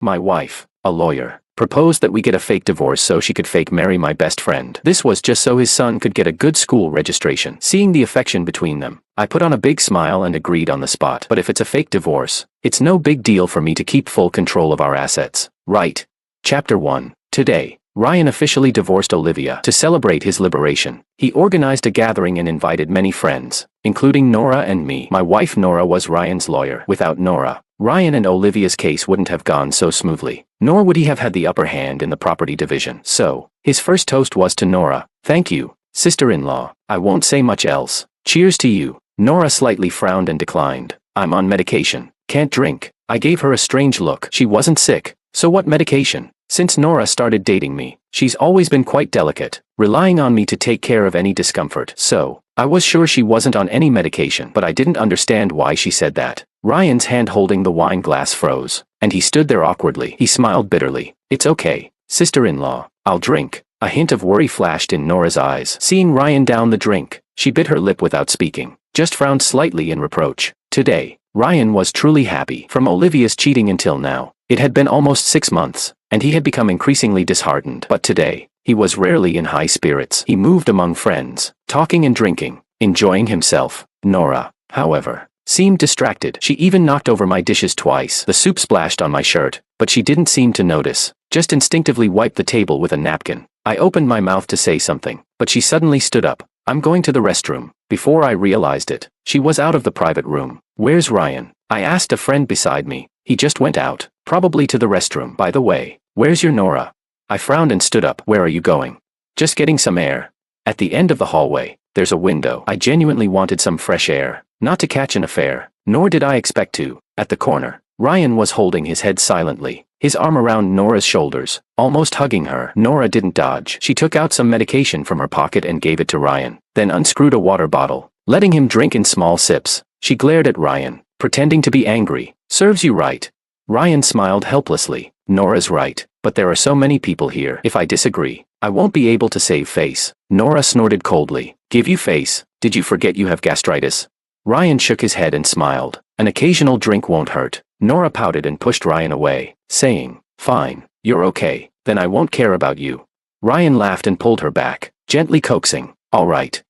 My wife, a lawyer, proposed that we get a fake divorce so she could fake marry my best friend. This was just so his son could get a good school registration. Seeing the affection between them, I put on a big smile and agreed on the spot. But if it's a fake divorce, it's no big deal for me to keep full control of our assets, right? Chapter 1. Today, Ryan officially divorced Olivia. To celebrate his liberation, he organized a gathering and invited many friends, including Nora and me. My wife Nora was Ryan's lawyer. Without Nora, Ryan and Olivia's case wouldn't have gone so smoothly, nor would he have had the upper hand in the property division. So, his first toast was to Nora. Thank you, sister-in-law. I won't say much else. Cheers to you. Nora slightly frowned and declined. I'm on medication. Can't drink. I gave her a strange look. She wasn't sick. So what medication? Since Nora started dating me, she's always been quite delicate, relying on me to take care of any discomfort. So, I was sure she wasn't on any medication, but I didn't understand why she said that. Ryan's hand holding the wine glass froze, and he stood there awkwardly. He smiled bitterly. It's okay, sister-in-law. I'll drink. A hint of worry flashed in Nora's eyes. Seeing Ryan down the drink, she bit her lip without speaking, just frowned slightly in reproach. Today, Ryan was truly happy. From Olivia's cheating until now, it had been almost 6 months, and he had become increasingly disheartened. But today, he was rarely in high spirits. He moved among friends, talking and drinking, enjoying himself. Nora, however, seemed distracted. She even knocked over my dishes twice. The soup splashed on my shirt, but she didn't seem to notice, just instinctively wiped the table with a napkin. I opened my mouth to say something, but she suddenly stood up. I'm going to the restroom. Before I realized it, she was out of the private room. Where's Ryan? I asked a friend beside me. He just went out, probably to the restroom. By the way, where's your Nora? I frowned and stood up. Where are you going? Just getting some air. At the end of the hallway, there's a window. I genuinely wanted some fresh air, not to catch an affair, nor did I expect to. At the corner, Ryan was holding his head silently, his arm around Nora's shoulders, almost hugging her. Nora didn't dodge. She took out some medication from her pocket and gave it to Ryan, then unscrewed a water bottle, letting him drink in small sips. She glared at Ryan, pretending to be angry. Serves you right. Ryan smiled helplessly. Nora's right, but there are so many people here. If I disagree, I won't be able to save face. Nora snorted coldly. Give you face? Did you forget you have gastritis? Ryan shook his head and smiled. An occasional drink won't hurt. Nora pouted and pushed Ryan away, saying, Fine, you're okay, then I won't care about you. Ryan laughed and pulled her back, gently coaxing. All right,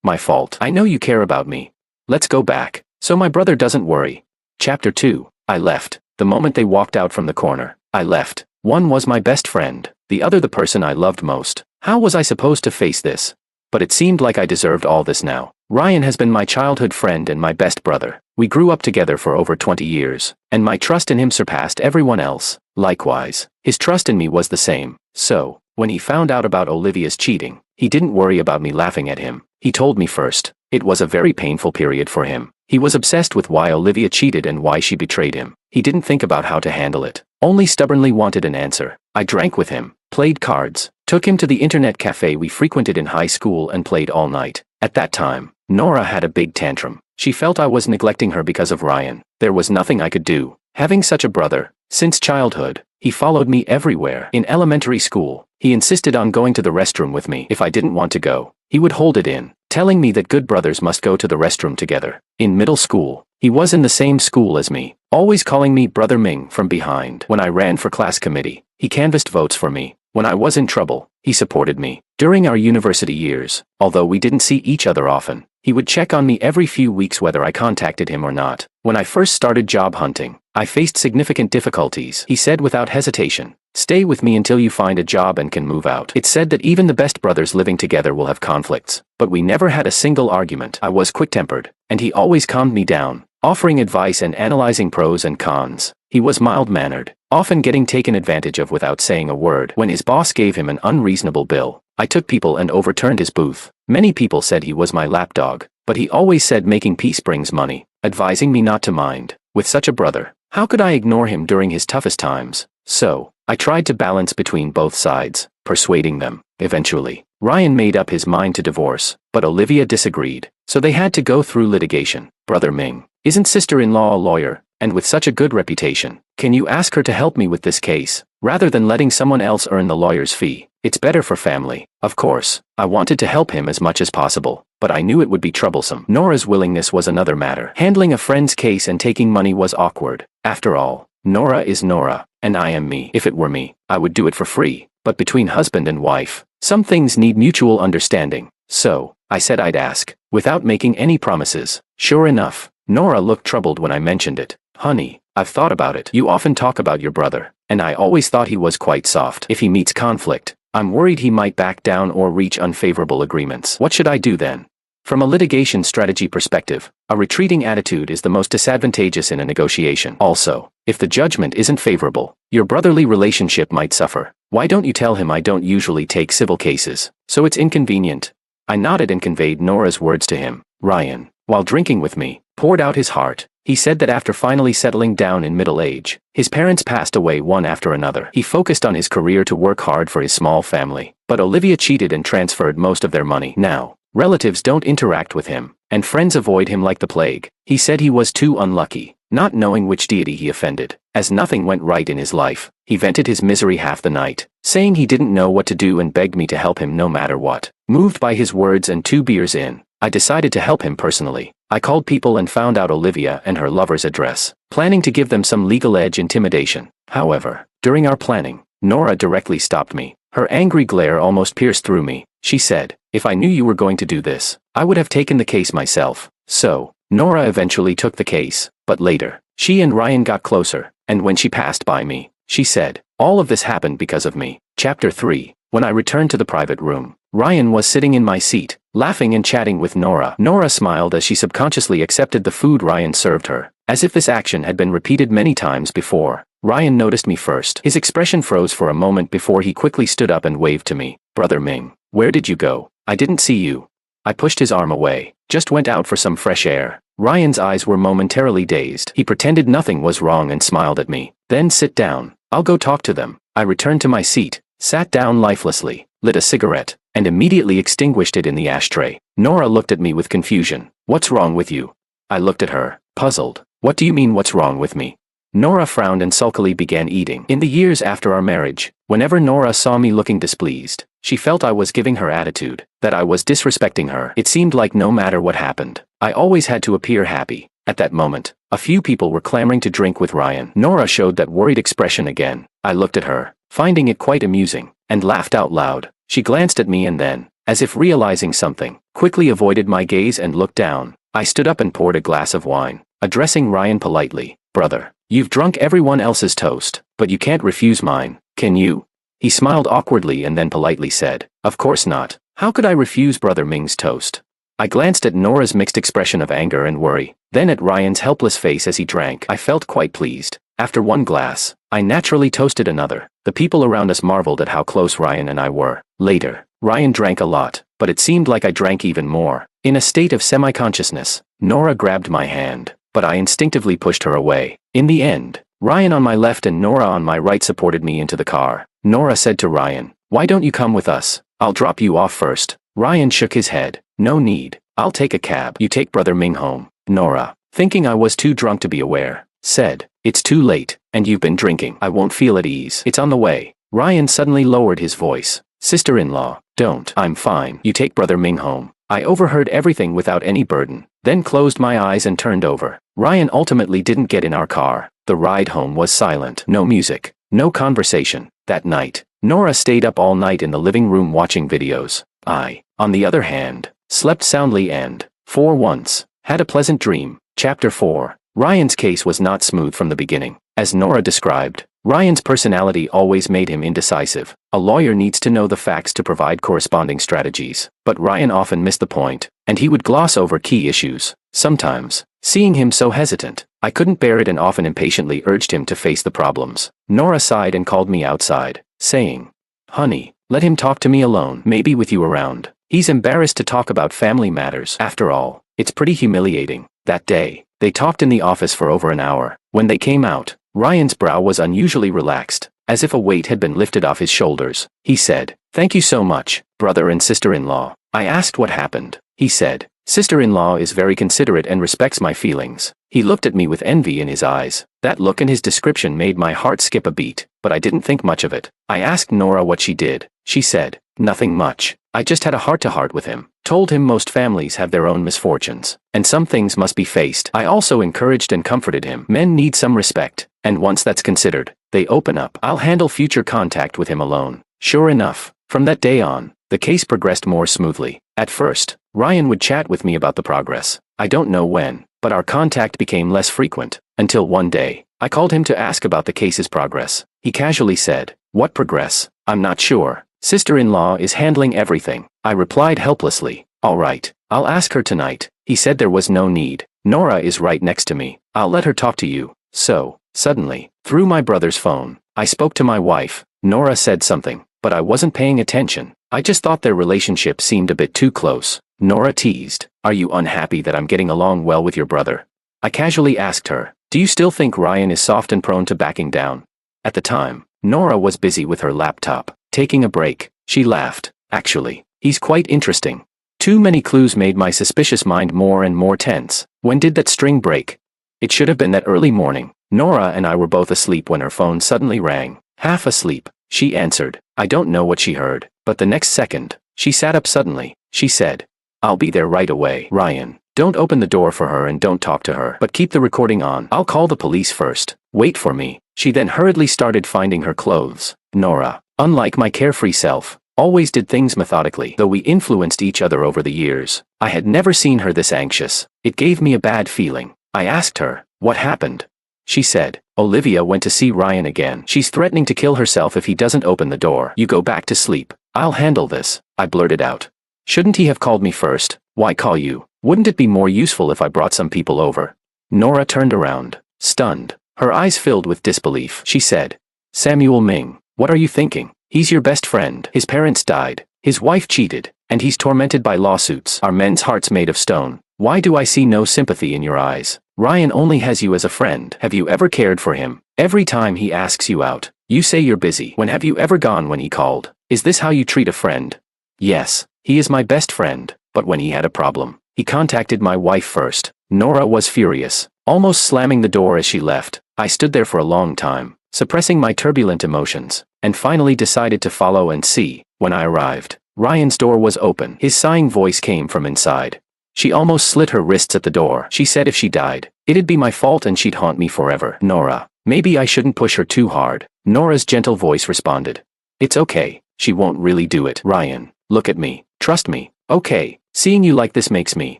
my fault. I know you care about me. Let's go back, so my brother doesn't worry. Chapter 2. I left. The moment they walked out from the corner, I left. One was my best friend, the other the person I loved most. How was I supposed to face this? But it seemed like I deserved all this now. Ryan has been my childhood friend and my best brother. We grew up together for over 20 years, and my trust in him surpassed everyone else. Likewise, his trust in me was the same. So, when he found out about Olivia's cheating, he didn't worry about me laughing at him. He told me first. It was a very painful period for him. He was obsessed with why Olivia cheated and why she betrayed him. He didn't think about how to handle it, only stubbornly wanted an answer. I drank with him, played cards, took him to the internet cafe we frequented in high school and played all night. At that time, Nora had a big tantrum. She felt I was neglecting her because of Ryan. There was nothing I could do. Having such a brother, since childhood, he followed me everywhere. In elementary school, he insisted on going to the restroom with me. If I didn't want to go, he would hold it in, telling me that good brothers must go to the restroom together. In middle school, he was in the same school as me, always calling me Brother Ming from behind. When I ran for class committee, he canvassed votes for me. When I was in trouble, he supported me. During our university years, although we didn't see each other often, he would check on me every few weeks whether I contacted him or not. When I first started job hunting, I faced significant difficulties. He said without hesitation, stay with me until you find a job and can move out. It's said that even the best brothers living together will have conflicts, but we never had a single argument. I was quick-tempered, and he always calmed me down, offering advice and analyzing pros and cons. He was mild-mannered, often getting taken advantage of without saying a word. When his boss gave him an unreasonable bill, I took people and overturned his booth. Many people said he was my lapdog, but he always said making peace brings money, advising me not to mind. With such a brother, how could I ignore him during his toughest times? So, I tried to balance between both sides, persuading them. Eventually, Ryan made up his mind to divorce, but Olivia disagreed, so they had to go through litigation. Brother Ming, isn't sister-in-law a lawyer, and with such a good reputation? Can you ask her to help me with this case, rather than letting someone else earn the lawyer's fee? It's better for family. Of course, I wanted to help him as much as possible, but I knew it would be troublesome. Nora's willingness was another matter. Handling a friend's case and taking money was awkward. After all, Nora is Nora, and I am me. If it were me, I would do it for free. But between husband and wife, some things need mutual understanding. So, I said I'd ask, without making any promises. Sure enough, Nora looked troubled when I mentioned it. Honey, I've thought about it. You often talk about your brother, and I always thought he was quite soft. If he meets conflict, I'm worried he might back down or reach unfavorable agreements. What should I do then? From a litigation strategy perspective, a retreating attitude is the most disadvantageous in a negotiation. Also, if the judgment isn't favorable, your brotherly relationship might suffer. Why don't you tell him I don't usually take civil cases, so it's inconvenient? I nodded and conveyed Nora's words to him. Ryan, while drinking with me, poured out his heart. He said that after finally settling down in middle age, his parents passed away one after another. He focused on his career to work hard for his small family, but Olivia cheated and transferred most of their money. Now, relatives don't interact with him, and friends avoid him like the plague. He said he was too unlucky, not knowing which deity he offended. As nothing went right in his life, he vented his misery half the night, saying he didn't know what to do and begged me to help him no matter what. Moved by his words and 2 beers in, I decided to help him personally. I called people and found out Olivia and her lover's address, planning to give them some legal edge intimidation. However, during our planning, Nora directly stopped me. Her angry glare almost pierced through me. She said, "If I knew you were going to do this, I would have taken the case myself." So, Nora eventually took the case, but later, she and Ryan got closer, and when she passed by me, she said, "All of this happened because of me." Chapter 3. When I returned to the private room, Ryan was sitting in my seat, laughing and chatting with Nora. Nora smiled as she subconsciously accepted the food Ryan served her, as if this action had been repeated many times before. Ryan noticed me first. His expression froze for a moment before he quickly stood up and waved to me. "Brother Ming, where did you go? I didn't see you." I pushed his arm away. "Just went out for some fresh air." Ryan's eyes were momentarily dazed. He pretended nothing was wrong and smiled at me. "Then sit down. I'll go talk to them." I returned to my seat, sat down lifelessly, lit a cigarette, and immediately extinguished it in the ashtray. Nora looked at me with confusion. "What's wrong with you?" I looked at her, puzzled. "What do you mean what's wrong with me?" Nora frowned and sulkily began eating. In the years after our marriage, whenever Nora saw me looking displeased, she felt I was giving her attitude, that I was disrespecting her. It seemed like no matter what happened, I always had to appear happy. At that moment, a few people were clamoring to drink with Ryan. Nora showed that worried expression again. I looked at her, finding it quite amusing, and laughed out loud. She glanced at me and then, as if realizing something, quickly avoided my gaze and looked down. I stood up and poured a glass of wine, addressing Ryan politely. "Brother, you've drunk everyone else's toast, but you can't refuse mine, can you?" He smiled awkwardly and then politely said, "Of course not. How could I refuse Brother Ming's toast?" I glanced at Nora's mixed expression of anger and worry, then at Ryan's helpless face as he drank. I felt quite pleased. After one glass, I naturally toasted another. The people around us marveled at how close Ryan and I were. Later, Ryan drank a lot, but it seemed like I drank even more. In a state of semi-consciousness, Nora grabbed my hand, but I instinctively pushed her away. In the end, Ryan on my left and Nora on my right supported me into the car. Nora said to Ryan, "Why don't you come with us? I'll drop you off first." Ryan shook his head. "No need. I'll take a cab. You take Brother Ming home." Nora, thinking I was too drunk to be aware, said, "It's too late, and you've been drinking. I won't feel at ease. It's on the way." Ryan suddenly lowered his voice. "Sister-in-law, don't. I'm fine. You take Brother Ming home." I overheard everything without any burden, then closed my eyes and turned over. Ryan ultimately didn't get in our car. The ride home was silent. No music, no conversation. That night, Nora stayed up all night in the living room watching videos. I, on the other hand, slept soundly and, for once, had a pleasant dream. Chapter 4. Ryan's case was not smooth from the beginning. As Nora described, Ryan's personality always made him indecisive. A lawyer needs to know the facts to provide corresponding strategies, but Ryan often missed the point, and he would gloss over key issues. Sometimes, seeing him so hesitant, I couldn't bear it and often impatiently urged him to face the problems. Nora sighed and called me outside, saying, "Honey, let him talk to me alone, maybe with you around. He's embarrassed to talk about family matters. After all, it's pretty humiliating." That day, they talked in the office for over an hour. When they came out, Ryan's brow was unusually relaxed, as if a weight had been lifted off his shoulders. He said, "Thank you so much, brother and sister-in-law." I asked what happened. He said, "Sister-in-law is very considerate and respects my feelings." He looked at me with envy in his eyes. That look and his description made my heart skip a beat, but I didn't think much of it. I asked Nora what she did. She said, "Nothing much. I just had a heart-to-heart with him. Told him most families have their own misfortunes, and some things must be faced." I also encouraged and comforted him. Men need some respect. And once that's considered, they open up. I'll handle future contact with him alone. Sure enough, from that day on, the case progressed more smoothly. At first, Ryan would chat with me about the progress. I don't know when, but our contact became less frequent, until one day, I called him to ask about the case's progress. He casually said, "What progress? I'm not sure. Sister-in-law is handling everything." I replied helplessly, "All right, I'll ask her tonight." He said there was no need. "Nora is right next to me. I'll let her talk to you." So, suddenly, through my brother's phone, I spoke to my wife. Nora said something, but I wasn't paying attention. I just thought their relationship seemed a bit too close. Nora teased, "Are you unhappy that I'm getting along well with your brother?" I casually asked her, "Do you still think Ryan is soft and prone to backing down?" At the time, Nora was busy with her laptop, taking a break. She laughed. "Actually, he's quite interesting." Too many clues made my suspicious mind more and more tense. When did that string break? It should have been that early morning. Nora and I were both asleep when her phone suddenly rang. Half asleep, she answered. I don't know what she heard, but the next second, she sat up suddenly. She said, "I'll be there right away, Ryan. Don't open the door for her and don't talk to her, but keep the recording on. I'll call the police first. Wait for me." She then hurriedly started finding her clothes. Nora, unlike my carefree self, always did things methodically. Though we influenced each other over the years, I had never seen her this anxious. It gave me a bad feeling. I asked her, "What happened?" She said, "Olivia went to see Ryan again. She's threatening to kill herself if he doesn't open the door. You go back to sleep. I'll handle this." I blurted out. "Shouldn't he have called me first? Why call you? Wouldn't it be more useful if I brought some people over?" Nora turned around, stunned. Her eyes filled with disbelief. She said, "Samuel Ming, what are you thinking? He's your best friend. His parents died. His wife cheated, and he's tormented by lawsuits. Are men's hearts made of stone? Why do I see no sympathy in your eyes? Ryan only has you as a friend. Have you ever cared for him? Every time he asks you out, you say you're busy. When have you ever gone when he called? Is this how you treat a friend?" "Yes, he is my best friend, but when he had a problem, he contacted my wife first." Nora was furious, almost slamming the door as she left. I stood there for a long time, suppressing my turbulent emotions, and finally decided to follow and see. When I arrived, Ryan's door was open. His sighing voice came from inside. She almost slit her wrists at the door. She said if she died, it'd be my fault and she'd haunt me forever. "Nora, maybe I shouldn't push her too hard." Nora's gentle voice responded. "It's okay, she won't really do it. Ryan, look at me, trust me, okay? Seeing you like this makes me."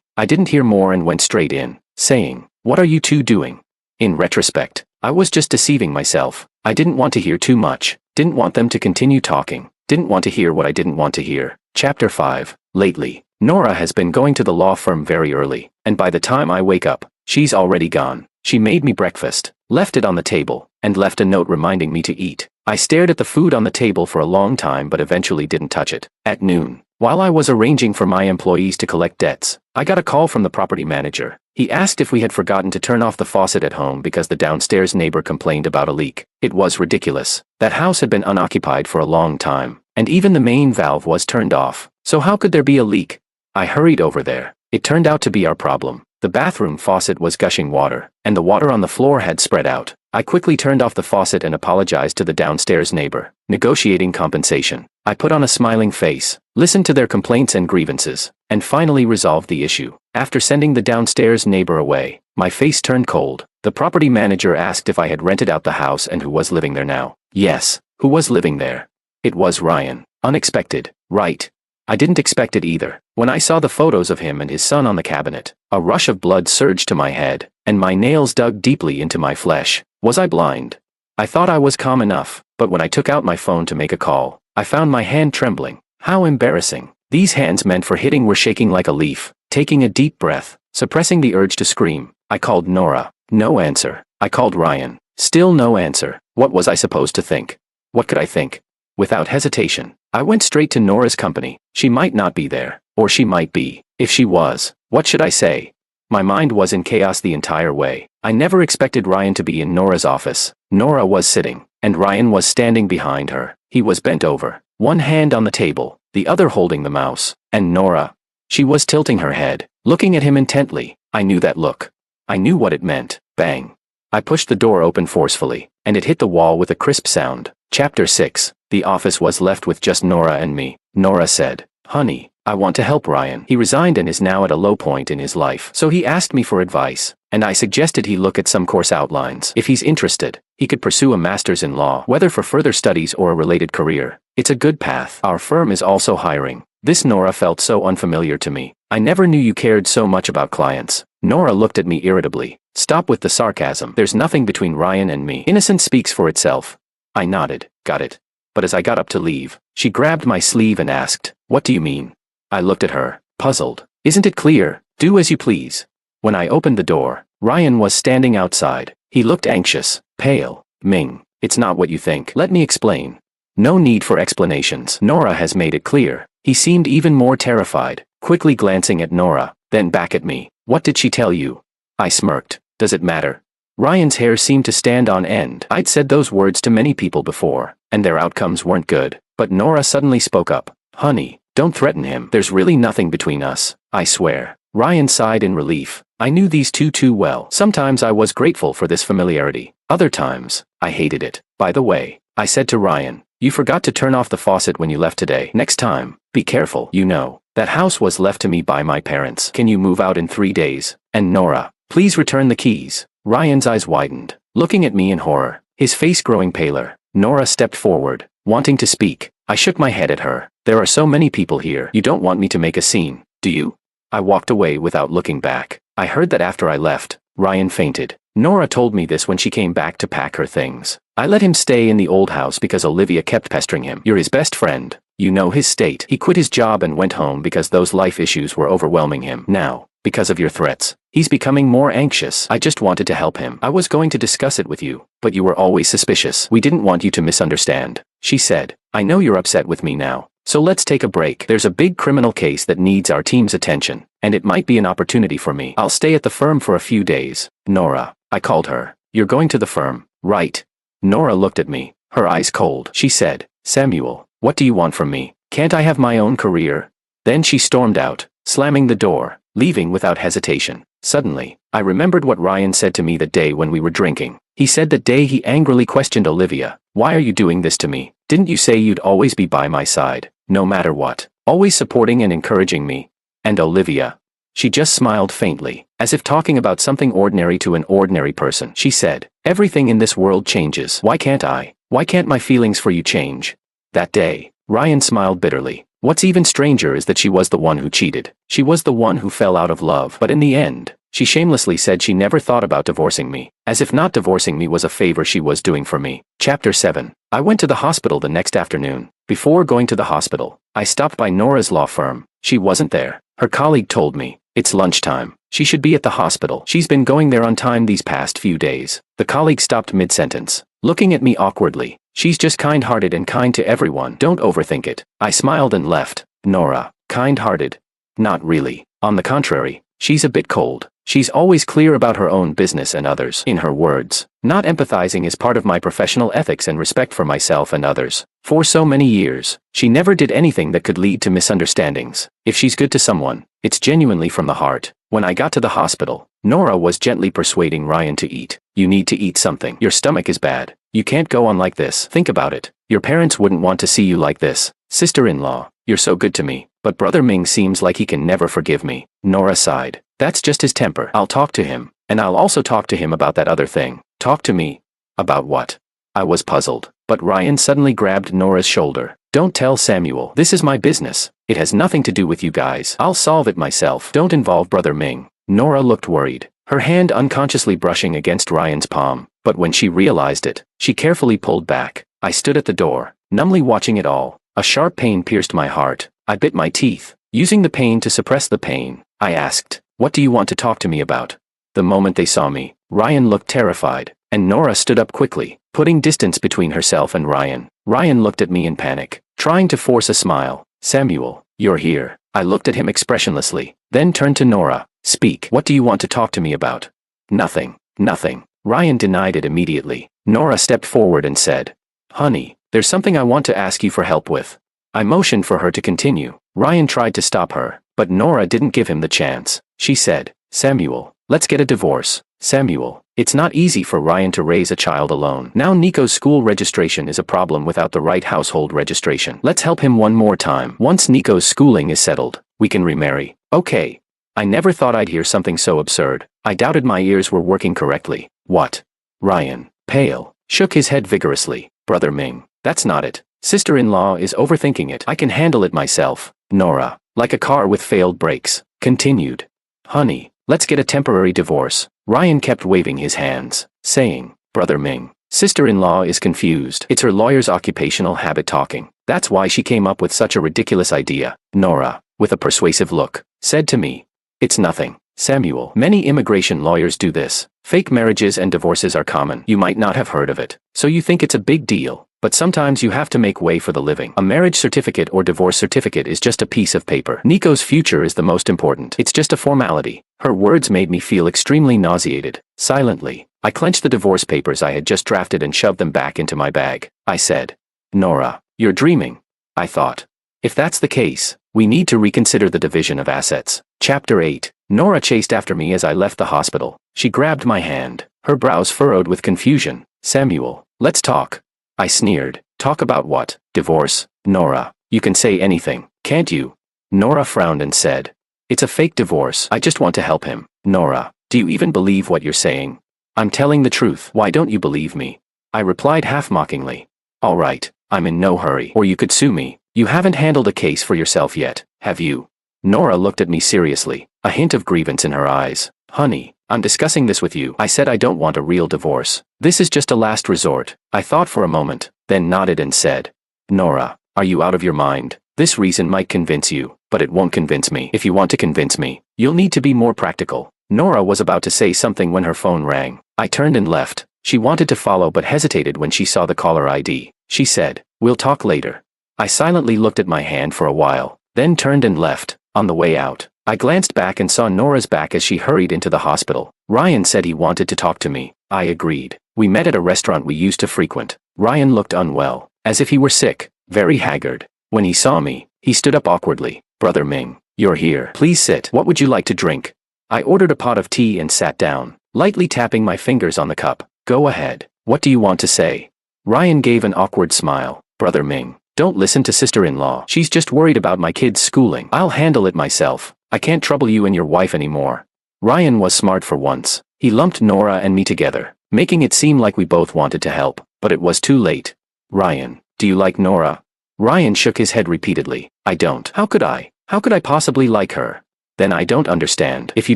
I didn't hear more and went straight in, saying, "What are you two doing?" In retrospect, I was just deceiving myself. I didn't want to hear too much, didn't want them to continue talking, didn't want to hear what I didn't want to hear. Chapter 5. Lately, Nora has been going to the law firm very early, and by the time I wake up, she's already gone. She made me breakfast, left it on the table, and left a note reminding me to eat. I stared at the food on the table for a long time but eventually didn't touch it. At noon, while I was arranging for my employees to collect debts, I got a call from the property manager. He asked if we had forgotten to turn off the faucet at home because the downstairs neighbor complained about a leak. It was ridiculous. That house had been unoccupied for a long time, and even the main valve was turned off. So how could there be a leak? I hurried over there. It turned out to be our problem. The bathroom faucet was gushing water, and the water on the floor had spread out. I quickly turned off the faucet and apologized to the downstairs neighbor, negotiating compensation. I put on a smiling face, listened to their complaints and grievances, and finally resolved the issue. After sending the downstairs neighbor away, my face turned cold. The property manager asked if I had rented out the house and who was living there now. Yes, who was living there? It was Ryan. Unexpected, right? I didn't expect it either. When I saw the photos of him and his son on the cabinet, a rush of blood surged to my head, and my nails dug deeply into my flesh. Was I blind? I thought I was calm enough, but when I took out my phone to make a call, I found my hand trembling. How embarrassing. These hands meant for hitting were shaking like a leaf. Taking a deep breath, suppressing the urge to scream, I called Nora. No answer. I called Ryan. Still no answer. What was I supposed to think? What could I think? Without hesitation, I went straight to Nora's company. She might not be there, or she might be. If she was, what should I say? My mind was in chaos the entire way. I never expected Ryan to be in Nora's office. Nora was sitting, and Ryan was standing behind her. He was bent over, one hand on the table, the other holding the mouse. And Nora, she was tilting her head, looking at him intently. I knew that look. I knew what it meant. Bang. I pushed the door open forcefully, and it hit the wall with a crisp sound. Chapter 6. The office was left with just Nora and me. Nora said, "Honey, I want to help Ryan. He resigned and is now at a low point in his life. So he asked me for advice, and I suggested he look at some course outlines if he's interested." He could pursue a master's in law, whether for further studies or a related career. It's a good path. Our firm is also hiring. This Nora felt so unfamiliar to me. I never knew you cared so much about clients. Nora looked at me irritably. Stop with the sarcasm. There's nothing between Ryan and me. Innocence speaks for itself. I nodded. Got it. But as I got up to leave, she grabbed my sleeve and asked, "What do you mean?" I looked at her, puzzled. "Isn't it clear? Do as you please." When I opened the door, Ryan was standing outside. He looked anxious, pale. "Ming, it's not what you think. Let me explain." "No need for explanations. Nora has made it clear." He seemed even more terrified, quickly glancing at Nora, then back at me. "What did she tell you?" I smirked. "Does it matter?" Ryan's hair seemed to stand on end. I'd said those words to many people before, and their outcomes weren't good. But Nora suddenly spoke up. "Honey, don't threaten him. There's really nothing between us, I swear." Ryan sighed in relief. I knew these two too well. Sometimes I was grateful for this familiarity. Other times, I hated it. "By the way," I said to Ryan, "you forgot to turn off the faucet when you left today. Next time, be careful. You know, that house was left to me by my parents. Can you move out in 3 days? And Nora, please return the keys." Ryan's eyes widened, looking at me in horror, his face growing paler. Nora stepped forward, wanting to speak. I shook my head at her. "There are so many people here. You don't want me to make a scene, do you?" I walked away without looking back. I heard that after I left, Ryan fainted. Nora told me this when she came back to pack her things. I let him stay in the old house because Olivia kept pestering him. "You're his best friend. You know his state." He quit his job and went home because those life issues were overwhelming him. Now, because of your threats, he's becoming more anxious. I just wanted to help him. I was going to discuss it with you, but you were always suspicious. We didn't want you to misunderstand. She said, "I know you're upset with me now, so let's take a break. There's a big criminal case that needs our team's attention, and it might be an opportunity for me. I'll stay at the firm for a few days." "Nora," I called her. "You're going to the firm, right?" Nora looked at me, her eyes cold. She said, "Samuel, what do you want from me? Can't I have my own career?" Then she stormed out, slamming the door, leaving without hesitation. Suddenly, I remembered what Ryan said to me that day when we were drinking. He said that day he angrily questioned Olivia. "Why are you doing this to me? Didn't you say you'd always be by my side, no matter what, always supporting and encouraging me?" And Olivia? She just smiled faintly, as if talking about something ordinary to an ordinary person. She said, "Everything in this world changes. Why can't I? Why can't my feelings for you change?" That day, Ryan smiled bitterly. What's even stranger is that she was the one who cheated. She was the one who fell out of love. But in the end, she shamelessly said she never thought about divorcing me, as if not divorcing me was a favor she was doing for me. Chapter 7. I went to the hospital the next afternoon. Before going to the hospital, I stopped by Nora's law firm. She wasn't there. Her colleague told me, "It's lunchtime. She should be at the hospital. She's been going there on time these past few days." The colleague stopped mid-sentence, looking at me awkwardly. "She's just kind-hearted and kind to everyone. Don't overthink it." I smiled and left. Nora, kind-hearted? Not really. On the contrary, she's a bit cold. She's always clear about her own business and others. In her words, not empathizing is part of my professional ethics and respect for myself and others. For so many years, she never did anything that could lead to misunderstandings. If she's good to someone, it's genuinely from the heart. When I got to the hospital, Nora was gently persuading Ryan to eat. "You need to eat something. Your stomach is bad. You can't go on like this. Think about it. Your parents wouldn't want to see you like this. Sister-in-law, you're so good to me. But Brother Ming seems like he can never forgive me." Nora sighed. "That's just his temper. I'll talk to him. And I'll also talk to him about that other thing." "Talk to me? About what?" I was puzzled. But Ryan suddenly grabbed Nora's shoulder. "Don't tell Samuel. This is my business. It has nothing to do with you guys. I'll solve it myself. Don't involve Brother Ming." Nora looked worried, her hand unconsciously brushing against Ryan's palm. But when she realized it, she carefully pulled back. I stood at the door, numbly watching it all. A sharp pain pierced my heart. I bit my teeth. Using the pain to suppress the pain, I asked, "What do you want to talk to me about?" The moment they saw me, Ryan looked terrified, and Nora stood up quickly, putting distance between herself and Ryan. Ryan looked at me in panic, trying to force a smile. "Samuel, you're here." I looked at him expressionlessly, then turned to Nora. "Speak. What do you want to talk to me about?" "Nothing. Nothing." Ryan denied it immediately. Nora stepped forward and said, "Honey, there's something I want to ask you for help with." I motioned for her to continue. Ryan tried to stop her, but Nora didn't give him the chance. She said, "Samuel, let's get a divorce." Samuel, it's not easy for Ryan to raise a child alone. Now Nico's school registration is a problem without the right household registration. Let's help him one more time. Once Nico's schooling is settled, we can remarry. Okay. I never thought I'd hear something so absurd. I doubted my ears were working correctly. What? Ryan, pale, shook his head vigorously. Brother Ming, that's not it. Sister-in-law is overthinking it. I can handle it myself. Nora, like a car with failed brakes, continued. Honey, let's get a temporary divorce. Ryan kept waving his hands, saying, Brother Ming, sister-in-law is confused. It's her lawyer's occupational habit talking. That's why she came up with such a ridiculous idea. Nora, with a persuasive look, said to me, it's nothing, Samuel. Many immigration lawyers do this. Fake marriages and divorces are common. You might not have heard of it, so you think it's a big deal. But sometimes you have to make way for the living. A marriage certificate or divorce certificate is just a piece of paper. Nico's future is the most important. It's just a formality. Her words made me feel extremely nauseated. Silently, I clenched the divorce papers I had just drafted and shoved them back into my bag. I said, Nora, you're dreaming. I thought. If that's the case, we need to reconsider the division of assets. Chapter 8. Nora chased after me as I left the hospital. She grabbed my hand, her brows furrowed with confusion. Samuel, let's talk. I sneered. Talk about what? Divorce? Nora, you can say anything, can't you? Nora frowned and said, it's a fake divorce. I just want to help him. Nora, do you even believe what you're saying? I'm telling the truth. Why don't you believe me? I replied half-mockingly. All right, I'm in no hurry. Or you could sue me. You haven't handled a case for yourself yet, have you? Nora looked at me seriously, a hint of grievance in her eyes. Honey, I'm discussing this with you. I said I don't want a real divorce. This is just a last resort. I thought for a moment, then nodded and said, Nora, are you out of your mind? This reason might convince you, but it won't convince me. If you want to convince me, you'll need to be more practical. Nora was about to say something when her phone rang. I turned and left. She wanted to follow but hesitated when she saw the caller ID. She said, we'll talk later. I silently looked at my hand for a while, then turned and left. On the way out, I glanced back and saw Nora's back as she hurried into the hospital. Ryan said he wanted to talk to me. I agreed. We met at a restaurant we used to frequent. Ryan looked unwell, as if he were sick, very haggard. When he saw me, he stood up awkwardly. Brother Ming, you're here. Please sit. What would you like to drink? I ordered a pot of tea and sat down, lightly tapping my fingers on the cup. Go ahead. What do you want to say? Ryan gave an awkward smile. Brother Ming, don't listen to sister-in-law. She's just worried about my kids' schooling. I'll handle it myself. I can't trouble you and your wife anymore. Ryan was smart for once. He lumped Nora and me together, making it seem like we both wanted to help, but it was too late. Ryan, do you like Nora? Ryan shook his head repeatedly. I don't. How could I? How could I possibly like her? Then I don't understand. If you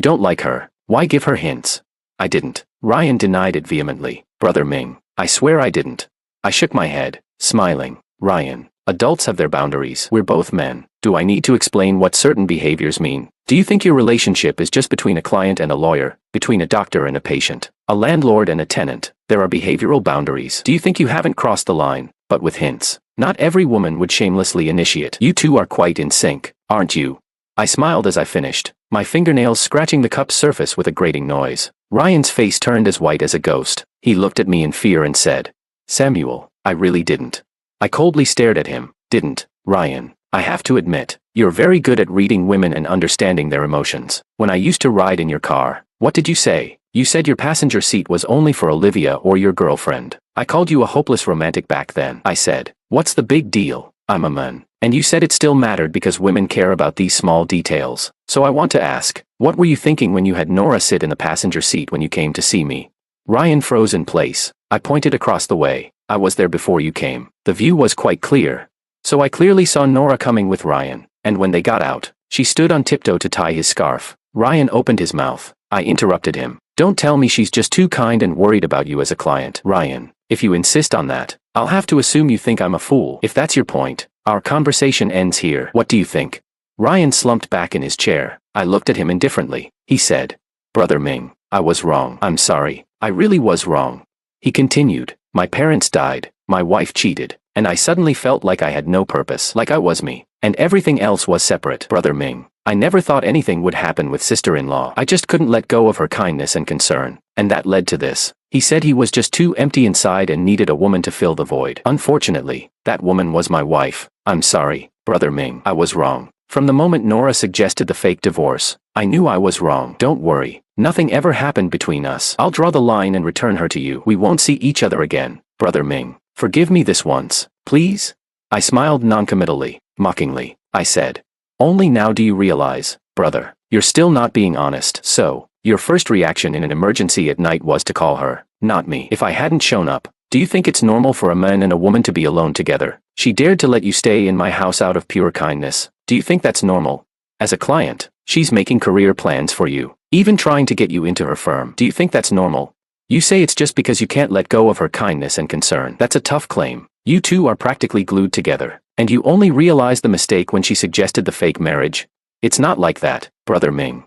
don't like her, why give her hints? I didn't. Ryan denied it vehemently. Brother Ming, I swear I didn't. I shook my head, smiling. Ryan, adults have their boundaries. We're both men. Do I need to explain what certain behaviors mean? Do you think your relationship is just between a client and a lawyer, between a doctor and a patient, a landlord and a tenant? There are behavioral boundaries. Do you think you haven't crossed the line, but with hints? Not every woman would shamelessly initiate. You two are quite in sync, aren't you? I smiled as I finished, my fingernails scratching the cup's surface with a grating noise. Ryan's face turned as white as a ghost. He looked at me in fear and said, Samuel, I really didn't. I coldly stared at him. Didn't, Ryan. I have to admit, you're very good at reading women and understanding their emotions. When I used to ride in your car, what did you say? You said your passenger seat was only for Olivia or your girlfriend. I called you a hopeless romantic back then. I said, what's the big deal? I'm a man. And you said it still mattered because women care about these small details. So I want to ask, what were you thinking when you had Nora sit in the passenger seat when you came to see me? Ryan froze in place. I pointed across the way. I was there before you came. The view was quite clear. So I clearly saw Nora coming with Ryan, and when they got out, she stood on tiptoe to tie his scarf. Ryan opened his mouth. I interrupted him. Don't tell me she's just too kind and worried about you as a client. Ryan, if you insist on that, I'll have to assume you think I'm a fool. If that's your point, our conversation ends here. What do you think? Ryan slumped back in his chair. I looked at him indifferently. He said, Brother Ming, I was wrong. I'm sorry. I really was wrong. He continued, my parents died, my wife cheated, and I suddenly felt like I had no purpose, like I was me, and everything else was separate. Brother Ming, I never thought anything would happen with sister-in-law. I just couldn't let go of her kindness and concern, and that led to this. He said he was just too empty inside and needed a woman to fill the void. Unfortunately, that woman was my wife. I'm sorry, Brother Ming, I was wrong. From the moment Nora suggested the fake divorce, I knew I was wrong. Don't worry, nothing ever happened between us. I'll draw the line and return her to you. We won't see each other again. Brother Ming, forgive me this once, please? I smiled noncommittally, mockingly. I said, only now do you realize, brother, you're still not being honest. So, your first reaction in an emergency at night was to call her, not me. If I hadn't shown up, Do you think it's normal for a man and a woman to be alone together? She dared to let you stay in my house out of pure kindness. Do you think that's normal? As a client, she's making career plans for you, even trying to get you into her firm. Do you think that's normal? You say it's just because you can't let go of her kindness and concern. That's a tough claim. You two are practically glued together, and you only realized the mistake when she suggested the fake marriage. It's not like that, Brother Ming.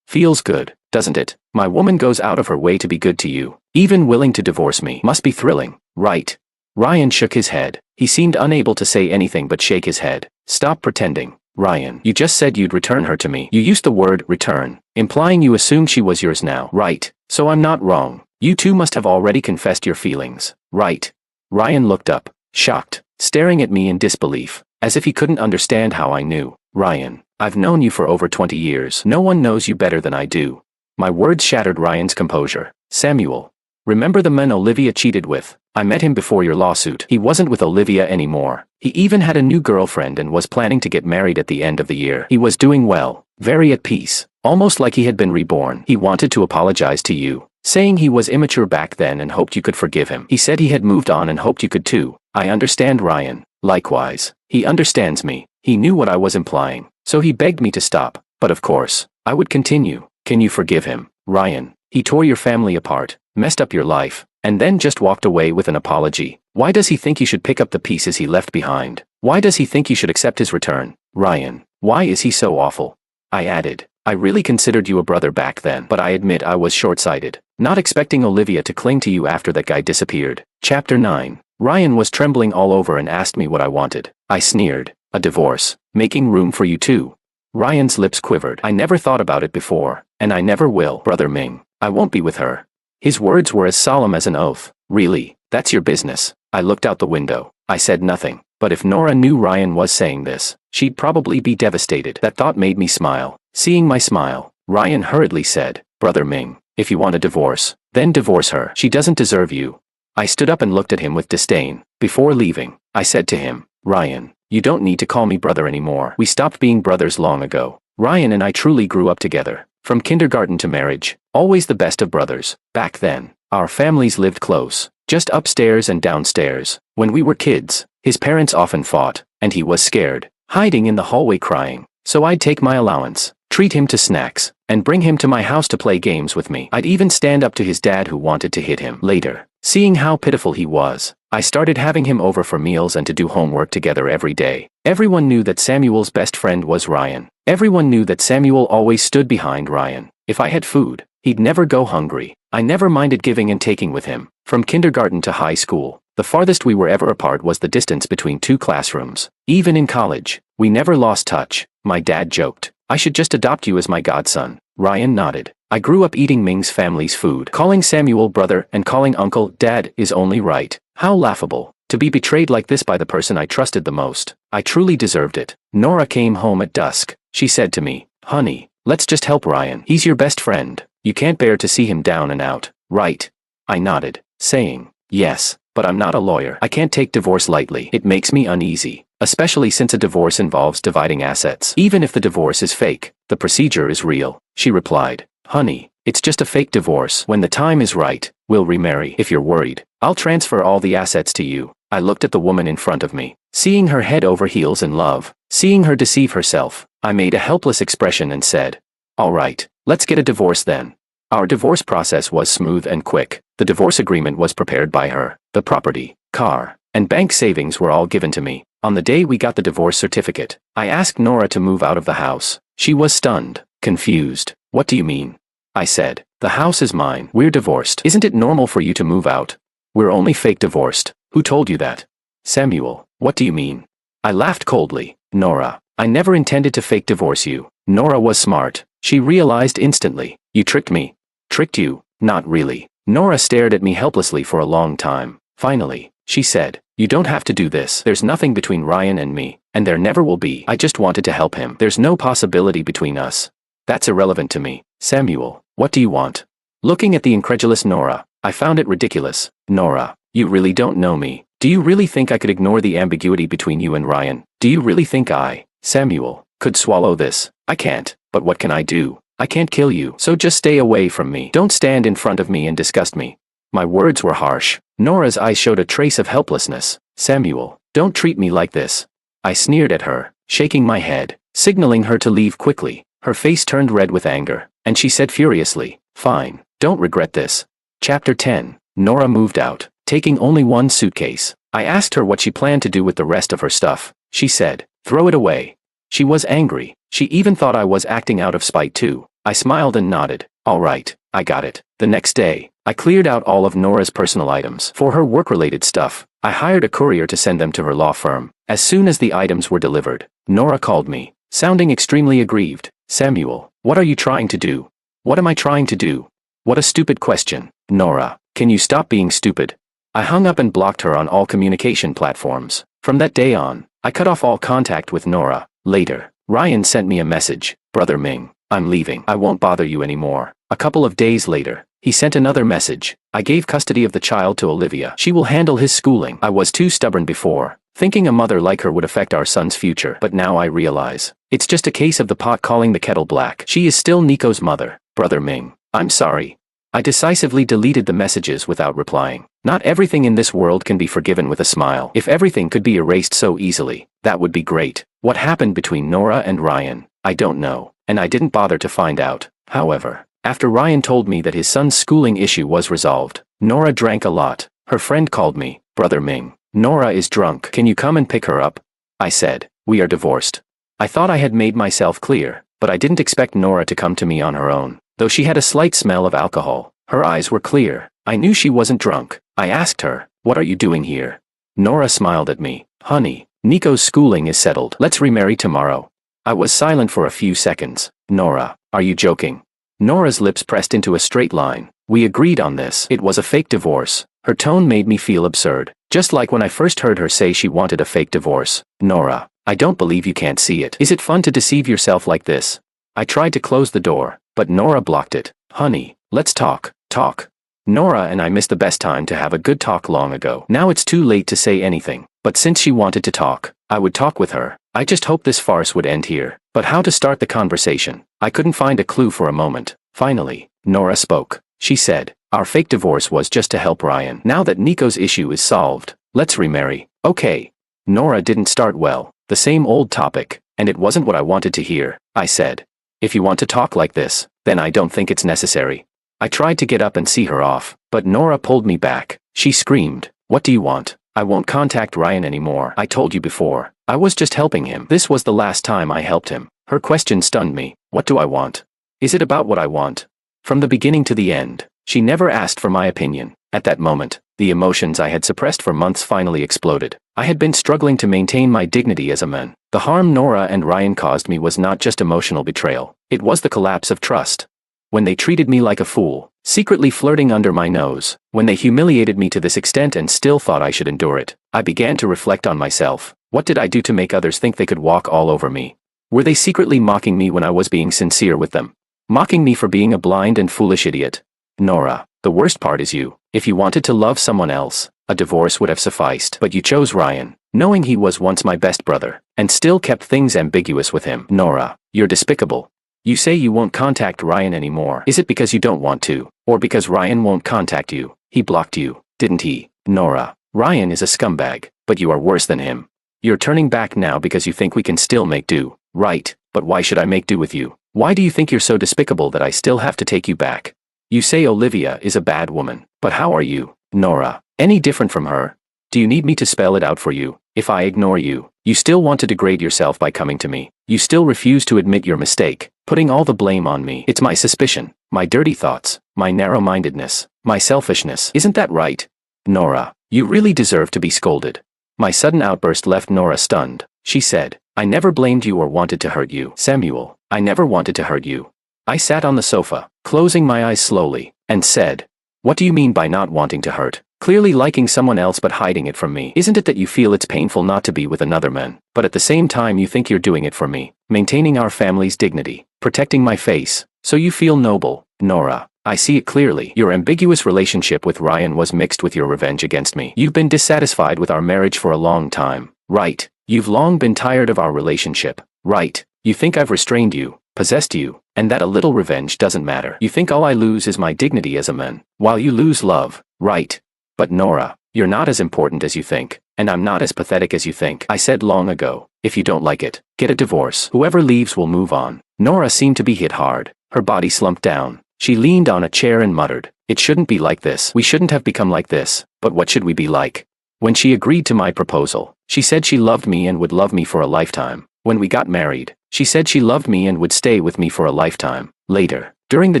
Feels good, doesn't it? My woman goes out of her way to be good to you, even willing to divorce me. Must be thrilling, right? Ryan shook his head. He seemed unable to say anything but shake his head. Stop pretending, Ryan. You just said you'd return her to me. You used the word return, implying you assumed she was yours now, right? So I'm not wrong. You two must have already confessed your feelings, right? Ryan looked up, shocked, staring at me in disbelief, as if he couldn't understand how I knew. Ryan, I've known you for over 20 years. No one knows you better than I do. My words shattered Ryan's composure. Samuel. Remember the man Olivia cheated with? I met him before your lawsuit. He wasn't with Olivia anymore. He even had a new girlfriend and was planning to get married at the end of the year. He was doing well, very at peace, almost like he had been reborn. He wanted to apologize to you, saying he was immature back then and hoped you could forgive him. He said he had moved on and hoped you could too. I understand, Ryan. Likewise, he understands me. He knew what I was implying, so he begged me to stop. But of course, I would continue. Can you forgive him, Ryan? He tore your family apart, messed up your life, and then just walked away with an apology. Why does he think you should pick up the pieces he left behind? Why does he think you should accept his return? Ryan, why is he so awful? I added, I really considered you a brother back then, but I admit I was short-sighted, not expecting Olivia to cling to you after that guy disappeared. Chapter 9. Ryan was trembling all over and asked me what I wanted. I sneered. A divorce. Making room for you too. Ryan's lips quivered. I never thought about it before, and I never will. Brother Ming, I won't be with her. His words were as solemn as an oath. Really? That's your business. I looked out the window. I said nothing, but if Nora knew Ryan was saying this, she'd probably be devastated. That thought made me smile. Seeing my smile, Ryan hurriedly said, Brother Ming, if you want a divorce, then divorce her. She doesn't deserve you. I stood up and looked at him with disdain. Before leaving, I said to him, Ryan, you don't need to call me brother anymore. We stopped being brothers long ago. Ryan and I truly grew up together. From kindergarten to marriage, always the best of brothers. Back then, our families lived close, just upstairs and downstairs. When we were kids, his parents often fought, and he was scared, hiding in the hallway crying. So I'd take my allowance, treat him to snacks, and bring him to my house to play games with me. I'd even stand up to his dad who wanted to hit him. Later, seeing how pitiful he was, I started having him over for meals and to do homework together every day. Everyone knew that Samuel's best friend was Ryan. Everyone knew that Samuel always stood behind Ryan. If I had food, he'd never go hungry. I never minded giving and taking with him. From kindergarten to high school, the farthest we were ever apart was the distance between two classrooms. Even in college, we never lost touch. My dad joked, I should just adopt you as my godson. Ryan nodded. I grew up eating Ming's family's food. Calling Samuel brother and calling uncle dad is only right. How laughable. To be betrayed like this by the person I trusted the most. I truly deserved it. Nora came home at dusk. She said to me, Honey, let's just help Ryan. He's your best friend. You can't bear to see him down and out, right? I nodded, saying, Yes, but I'm not a lawyer. I can't take divorce lightly. It makes me uneasy, especially since a divorce involves dividing assets. Even if the divorce is fake, the procedure is real, she replied. Honey, it's just a fake divorce. When the time is right, we'll remarry. If you're worried, I'll transfer all the assets to you. I looked at the woman in front of me, seeing her head over heels in love, seeing her deceive herself. I made a helpless expression and said, All right, let's get a divorce then. Our divorce process was smooth and quick. The divorce agreement was prepared by her. The property, car, and bank savings were all given to me. On the day we got the divorce certificate, I asked Nora to move out of the house. She was stunned, confused. What do you mean? I said, The house is mine. We're divorced. Isn't it normal for you to move out? We're only fake divorced. Who told you that? Samuel, what do you mean? I laughed coldly. Nora, I never intended to fake divorce you. Nora was smart. She realized instantly. You tricked me. Tricked you? Not really. Nora stared at me helplessly for a long time. Finally, she said, You don't have to do this. There's nothing between Ryan and me, and there never will be. I just wanted to help him. There's no possibility between us. That's irrelevant to me. Samuel, what do you want? Looking at the incredulous Nora, I found it ridiculous. Nora, you really don't know me. Do you really think I could ignore the ambiguity between you and Ryan? Do you really think I, Samuel, could swallow this? I can't, but what can I do? I can't kill you, so just stay away from me. Don't stand in front of me and disgust me. My words were harsh. Nora's eyes showed a trace of helplessness. Samuel, don't treat me like this. I sneered at her, shaking my head, signaling her to leave quickly. Her face turned red with anger, and she said furiously, "Fine, don't regret this." Chapter 10. Nora moved out, taking only one suitcase. I asked her what she planned to do with the rest of her stuff. She said, "Throw it away." She was angry. She even thought I was acting out of spite too. I smiled and nodded. "All right, I got it." The next day, I cleared out all of Nora's personal items. For her work-related stuff, I hired a courier to send them to her law firm. As soon as the items were delivered, Nora called me, sounding extremely aggrieved. "Samuel, what are you trying to do?" "What am I trying to do?" "What a stupid question. Nora, can you stop being stupid?" I hung up and blocked her on all communication platforms. From that day on, I cut off all contact with Nora. Later, Ryan sent me a message. "Brother Ming, I'm leaving. I won't bother you anymore." A couple of days later, he sent another message. "I gave custody of the child to Olivia. She will handle his schooling." I was too stubborn before, thinking a mother like her would affect our son's future. But now I realize, it's just a case of the pot calling the kettle black. She is still Nico's mother. "Brother Ming, I'm sorry." I decisively deleted the messages without replying. Not everything in this world can be forgiven with a smile. If everything could be erased so easily, that would be great. What happened between Nora and Ryan, I don't know, and I didn't bother to find out. However, after Ryan told me that his son's schooling issue was resolved, Nora drank a lot. Her friend called me. "Brother Ming, Nora is drunk. Can you come and pick her up?" I said, "We are divorced." I thought I had made myself clear, but I didn't expect Nora to come to me on her own. Though she had a slight smell of alcohol, her eyes were clear. I knew she wasn't drunk. I asked her, "What are you doing here?" Nora smiled at me. "Honey, Nico's schooling is settled. Let's remarry tomorrow." I was silent for a few seconds. "Nora, are you joking?" Nora's lips pressed into a straight line. "We agreed on this. It was a fake divorce." Her tone made me feel absurd, just like when I first heard her say she wanted a fake divorce. "Nora, I don't believe you can't see it. Is it fun to deceive yourself like this?" I tried to close the door, but Nora blocked it. "Honey, let's talk." Talk. Nora and I missed the best time to have a good talk long ago. Now it's too late to say anything, but since she wanted to talk, I would talk with her. I just hoped this farce would end here. But how to start the conversation? I couldn't find a clue for a moment. Finally, Nora spoke. She said, "Our fake divorce was just to help Ryan. Now that Nico's issue is solved, let's remarry." "Okay." Nora didn't start well. The same old topic, and it wasn't what I wanted to hear. I said, "If you want to talk like this, then I don't think it's necessary." I tried to get up and see her off, but Nora pulled me back. She screamed, "What do you want?" "I won't contact Ryan anymore. I told you before. I was just helping him. This was the last time I helped him." Her question stunned me. What do I want? Is it about what I want? From the beginning to the end, she never asked for my opinion. At that moment, the emotions I had suppressed for months finally exploded. I had been struggling to maintain my dignity as a man. The harm Nora and Ryan caused me was not just emotional betrayal. It was the collapse of trust. When they treated me like a fool, secretly flirting under my nose, when they humiliated me to this extent and still thought I should endure it, I began to reflect on myself. What did I do to make others think they could walk all over me? Were they secretly mocking me when I was being sincere with them? Mocking me for being a blind and foolish idiot? Nora, the worst part is you. If you wanted to love someone else, a divorce would have sufficed. But you chose Ryan, knowing he was once my best brother, and still kept things ambiguous with him. Nora, you're despicable. You say you won't contact Ryan anymore. Is it because you don't want to? Or because Ryan won't contact you? He blocked you, didn't he? Nora, Ryan is a scumbag, but you are worse than him. You're turning back now because you think we can still make do, right? But why should I make do with you? Why do you think you're so despicable that I still have to take you back? You say Olivia is a bad woman, but how are you, Nora, any different from her? Do you need me to spell it out for you? If I ignore you, you still want to degrade yourself by coming to me. You still refuse to admit your mistake, putting all the blame on me. It's my suspicion, my dirty thoughts, my narrow-mindedness, my selfishness. Isn't that right? Nora, you really deserve to be scolded. My sudden outburst left Nora stunned. She said, "I never blamed you or wanted to hurt you. Samuel, I never wanted to hurt you." I sat on the sofa, closing my eyes slowly, and said, "What do you mean by not wanting to hurt? Clearly liking someone else but hiding it from me. Isn't it that you feel it's painful not to be with another man, but at the same time you think you're doing it for me, maintaining our family's dignity, protecting my face, so you feel noble? Nora, I see it clearly. Your ambiguous relationship with Ryan was mixed with your revenge against me. You've been dissatisfied with our marriage for a long time, right? You've long been tired of our relationship, right? You think I've restrained you, possessed you, and that a little revenge doesn't matter. You think all I lose is my dignity as a man, while you lose love, right? But Nora, you're not as important as you think, and I'm not as pathetic as you think. I said long ago, if you don't like it, get a divorce. Whoever leaves will move on. Nora seemed to be hit hard. Her body slumped down. She leaned on a chair and muttered, it shouldn't be like this. We shouldn't have become like this, but what should we be like? When she agreed to my proposal, she said she loved me and would love me for a lifetime. When we got married, she said she loved me and would stay with me for a lifetime. Later, during the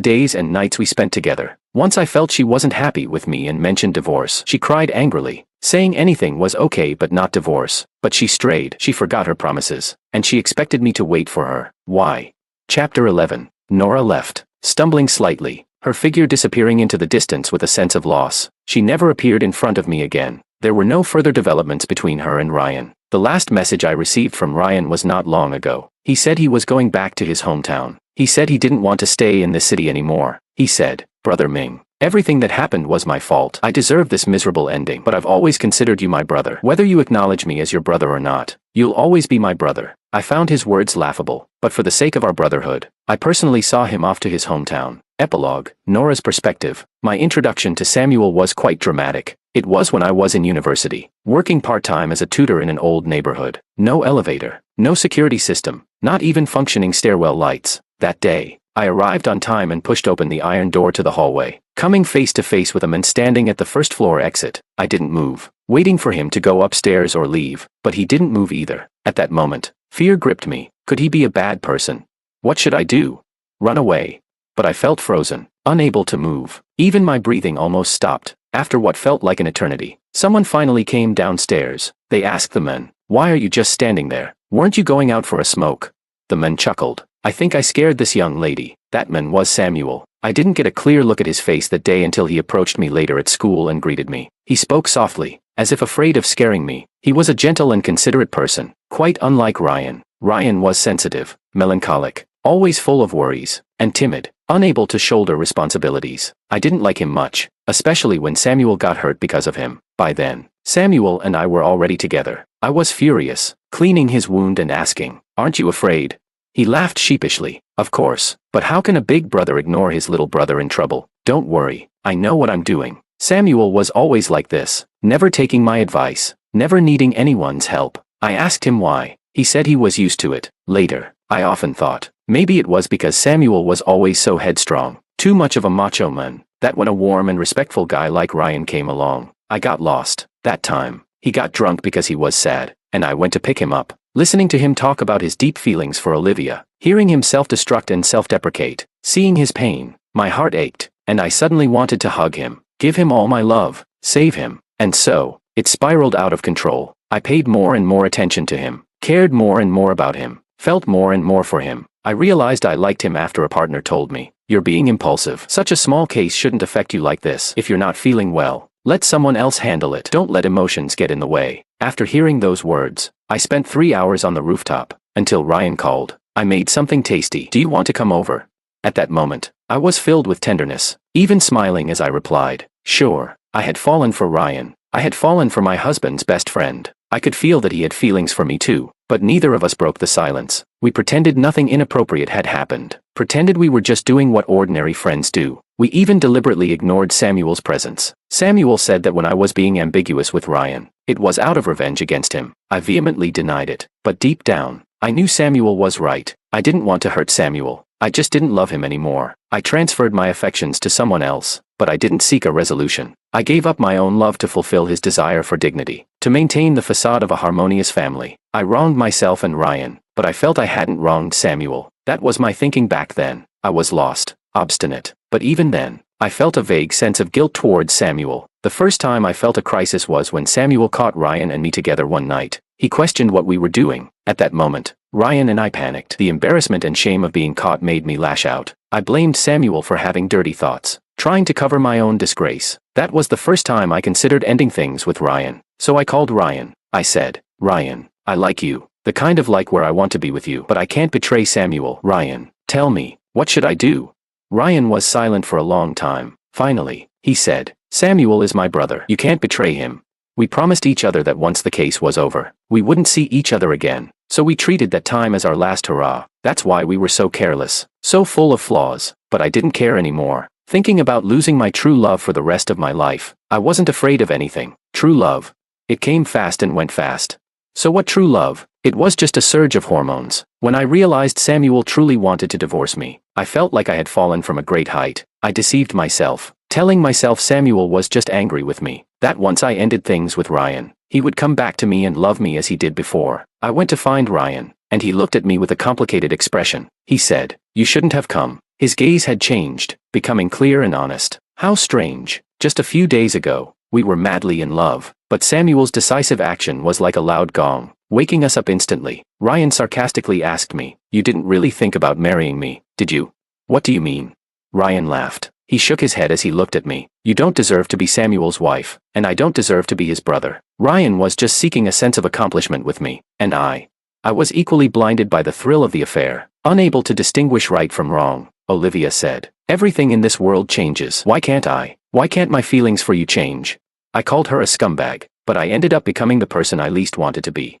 days and nights we spent together, once I felt she wasn't happy with me and mentioned divorce. She cried angrily, saying anything was okay but not divorce. But she strayed. She forgot her promises, and she expected me to wait for her. Why? Chapter 11. Nora left, stumbling slightly, her figure disappearing into the distance with a sense of loss. She never appeared in front of me again. There were no further developments between her and Ryan. The last message I received from Ryan was not long ago. He said he was going back to his hometown. He said he didn't want to stay in this city anymore. He said, Brother Ming, everything that happened was my fault. I deserve this miserable ending, but I've always considered you my brother. Whether you acknowledge me as your brother or not, you'll always be my brother. I found his words laughable, but for the sake of our brotherhood, I personally saw him off to his hometown. Epilogue, Nora's perspective. My introduction to Samuel was quite dramatic. It was when I was in university, working part-time as a tutor in an old neighborhood. No elevator, no security system, not even functioning stairwell lights. That day, I arrived on time and pushed open the iron door to the hallway, coming face to face with a man standing at the first floor exit. I didn't move, waiting for him to go upstairs or leave, but he didn't move either. At that moment, fear gripped me. Could he be a bad person? What should I do? Run away? But I felt frozen, unable to move. Even my breathing almost stopped. After what felt like an eternity, someone finally came downstairs. They asked the man, why are you just standing there? Weren't you going out for a smoke? The man chuckled. I think I scared this young lady. That man was Samuel. I didn't get a clear look at his face that day until he approached me later at school and greeted me. He spoke softly, as if afraid of scaring me. He was a gentle and considerate person, quite unlike Ryan. Ryan was sensitive, melancholic, always full of worries, and timid, unable to shoulder responsibilities. I didn't like him much, especially when Samuel got hurt because of him. By then, Samuel and I were already together. I was furious, cleaning his wound and asking, aren't you afraid? He laughed sheepishly. Of course, but how can a big brother ignore his little brother in trouble? Don't worry, I know what I'm doing. Samuel was always like this, never taking my advice, never needing anyone's help. I asked him why. He said he was used to it. Later, I often thought, maybe it was because Samuel was always so headstrong, too much of a macho man, that when a warm and respectful guy like Ryan came along, I got lost. That time, he got drunk because he was sad, and I went to pick him up. Listening to him talk about his deep feelings for Olivia, hearing him self-destruct and self-deprecate, seeing his pain, my heart ached, and I suddenly wanted to hug him, give him all my love, save him. And so, it spiraled out of control. I paid more and more attention to him, cared more and more about him, felt more and more for him. I realized I liked him after a partner told me, you're being impulsive. Such a small case shouldn't affect you like this. If you're not feeling well, let someone else handle it. Don't let emotions get in the way. After hearing those words, I spent 3 hours on the rooftop, until Ryan called. I made something tasty. Do you want to come over? At that moment, I was filled with tenderness, even smiling as I replied, sure. I had fallen for Ryan. I had fallen for my husband's best friend. I could feel that he had feelings for me too, but neither of us broke the silence. We pretended nothing inappropriate had happened, pretended we were just doing what ordinary friends do. We even deliberately ignored Samuel's presence. Samuel said that when I was being ambiguous with Ryan, it was out of revenge against him. I vehemently denied it, but deep down, I knew Samuel was right. I didn't want to hurt Samuel. I just didn't love him anymore. I transferred my affections to someone else, but I didn't seek a resolution. I gave up my own love to fulfill his desire for dignity, to maintain the facade of a harmonious family. I wronged myself and Ryan, but I felt I hadn't wronged Samuel. That was my thinking back then. I was lost, obstinate, but even then, I felt a vague sense of guilt towards Samuel. The first time I felt a crisis was when Samuel caught Ryan and me together one night. He questioned what we were doing. At that moment, Ryan and I panicked. The embarrassment and shame of being caught made me lash out. I blamed Samuel for having dirty thoughts, trying to cover my own disgrace. That was the first time I considered ending things with Ryan. So I called Ryan. I said, Ryan, I like you, the kind of like where I want to be with you, but I can't betray Samuel. Ryan, tell me, what should I do? Ryan was silent for a long time. Finally, he said, Samuel is my brother. You can't betray him. We promised each other that once the case was over, we wouldn't see each other again. So we treated that time as our last hurrah. That's why we were so careless, so full of flaws. But I didn't care anymore. Thinking about losing my true love for the rest of my life, I wasn't afraid of anything. True love. It came fast and went fast. So what true love? It was just a surge of hormones. When I realized Samuel truly wanted to divorce me, I felt like I had fallen from a great height. I deceived myself, telling myself Samuel was just angry with me, that once I ended things with Ryan, he would come back to me and love me as he did before. I went to find Ryan, and he looked at me with a complicated expression. He said, "You shouldn't have come." His gaze had changed, becoming clear and honest. How strange. Just a few days ago, we were madly in love, but Samuel's decisive action was like a loud gong, waking us up instantly. Ryan sarcastically asked me, "You didn't really think about marrying me, did you?" "What do you mean?" Ryan laughed. He shook his head as he looked at me. "You don't deserve to be Samuel's wife, and I don't deserve to be his brother." Ryan was just seeking a sense of accomplishment with me, and I was equally blinded by the thrill of the affair, unable to distinguish right from wrong. Olivia said, "Everything in this world changes. Why can't I? Why can't my feelings for you change?" I called her a scumbag, but I ended up becoming the person I least wanted to be.